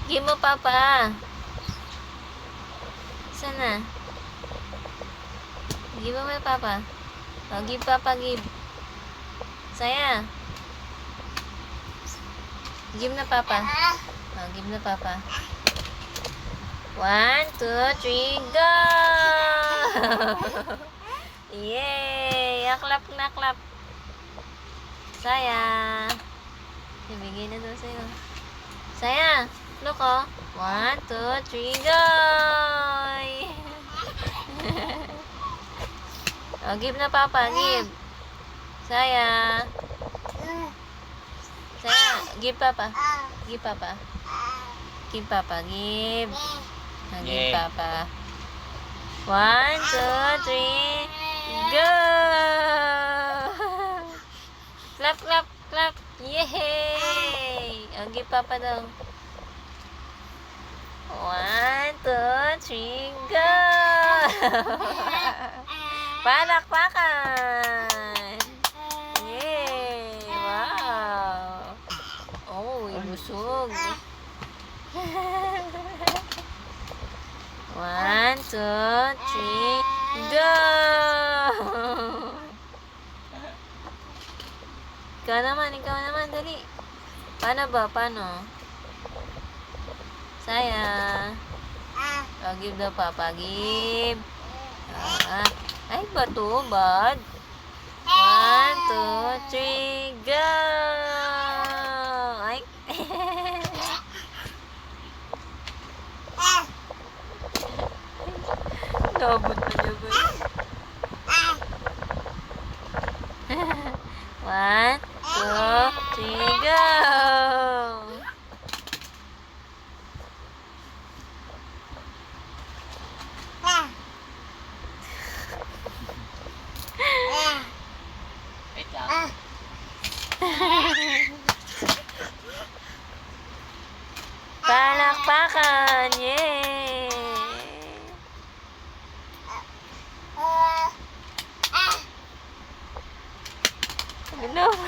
Give mo, Papa. Sana. Give mo, may Papa. Oh, give, Papa, give. Saya. Give na, Papa. Oh, give na, Papa. 1, 2, 3, go! Yay! Clap na, clap. Saya. Ibigay na daw sa'yo. Saya. Look, oh. 1, 2, 3, go! Oh, give na, Papa. Give. Saya. Saya. Give, Papa. Give, Papa. Give, Papa. Give. Oh, give, Papa. 1, 2, 3, go! Clap, clap, clap. Yay! Oh, give Papa daw. 1, 2, 3, go! Palakpakan! Yay! Wow! Oh, ibusog. 1, 2, 3, go! Ikaw naman, dali. Paano ba? Paano? Saya. Oh, give daw, Papa. Give. Ay, bato, bad. 1, 2, 3, go! Ay. Nabot